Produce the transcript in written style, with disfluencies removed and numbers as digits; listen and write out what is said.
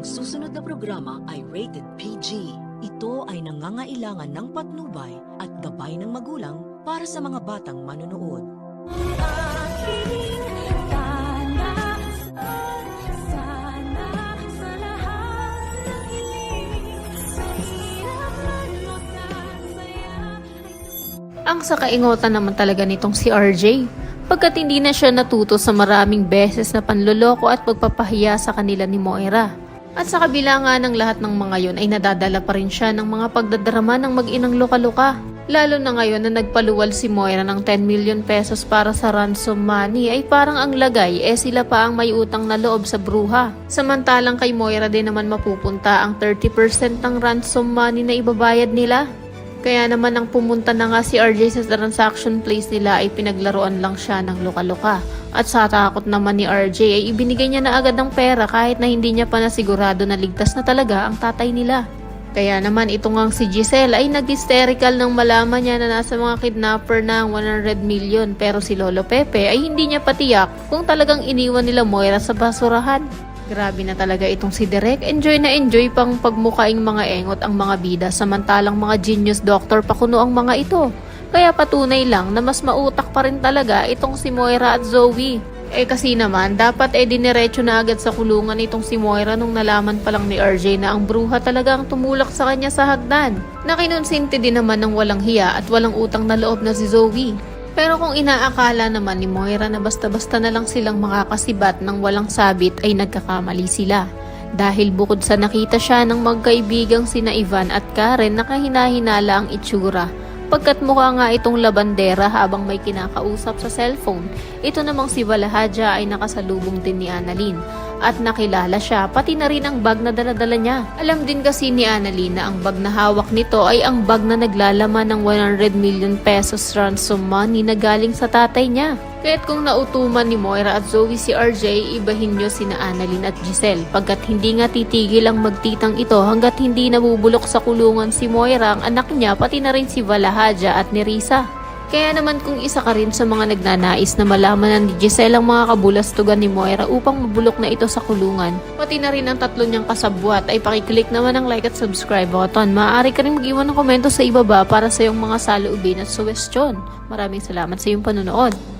susunod na programa ay rated PG. Ito ay nangangailangan ng patnubay at gabay ng magulang para sa mga batang manonood. Ang sakaingotan naman talaga nitong si RJ, pagkat hindi na siya natuto sa maraming beses na panloloko at pagpapahiya sa kanila ni Moira. At sa kabila nga ng lahat ng mga yon ay nadadala pa rin siya ng mga pagdadrama ng mag-inang luka-luka. Lalo na ngayon na nagpaluwal si Moira ng 10 million pesos para sa ransom money ay parang ang lagay sila pa ang may utang na loob sa bruha. Samantalang kay Moira din naman mapupunta ang 30% ng ransom money na ibabayad nila. Kaya naman nang pumunta na nga si RJ sa transaction place nila ay pinaglaruan lang siya ng luka-luka. At sa takot naman ni RJ ay ibinigay niya na agad ng pera kahit na hindi niya pa nasigurado na ligtas na talaga ang tatay nila. Kaya naman ito ngang si Giselle ay nag-hysterical nang malaman niya na nasa mga kidnapper na ang 100 million pero si Lolo Pepe ay hindi niya patiyak kung talagang iniwan nila Moira sa basurahan. Grabe na talaga itong si Derek. Enjoy na enjoy pang pagmukaing mga engot ang mga bida samantalang mga genius doctor pakuno ang mga ito. Kaya patunay lang na mas mautak pa rin talaga itong si Moira at Zoe. Kasi naman dapat diniretso na agad sa kulungan itong si Moira nung nalaman pa lang ni RJ na ang bruha talaga ang tumulak sa kanya sa hagdan. Nakinonsinti din naman ng walang hiya at walang utang na loob na si Zoe. Pero kung inaakala naman ni Moira na basta-basta na lang silang makakasibat ng walang sabit ay nagkakamali sila. Dahil bukod sa nakita siya ng magkaibigang sina Ivan at Karen na kahina-hinala ang itsura. Pagkat mukha nga itong labandera habang may kinakausap sa cellphone, ito namang si Valahadja ay nakasalubong din ni Annalyn. At nakilala siya, pati na rin ang bag na daladala niya. Alam din kasi ni Annalyn na ang bag na hawak nito ay ang bag na naglalaman ng 100 million pesos ransom money na galing sa tatay niya. Kaya't kung nautuman ni Moira at Zoe si RJ, ibahin nyo sina Annalyn at Giselle pagkat hindi nga titigil ang magtitang ito hanggat hindi nabubulok sa kulungan si Moira, ang anak niya, pati na rin si Valahadja at ni Risa. Kaya naman kung isa ka rin sa mga nagnanais na malaman ni Giselle ang mga kabulastugan ni Moira upang mabulok na ito sa kulungan, pati na rin ang tatlo niyang kasabwat, ay pakiclick naman ang like at subscribe button. Maaari ka rin mag-iwan ng komento sa ibaba para sa iyong mga saloobin at suwestyon. Maraming salamat sa iyong panonood.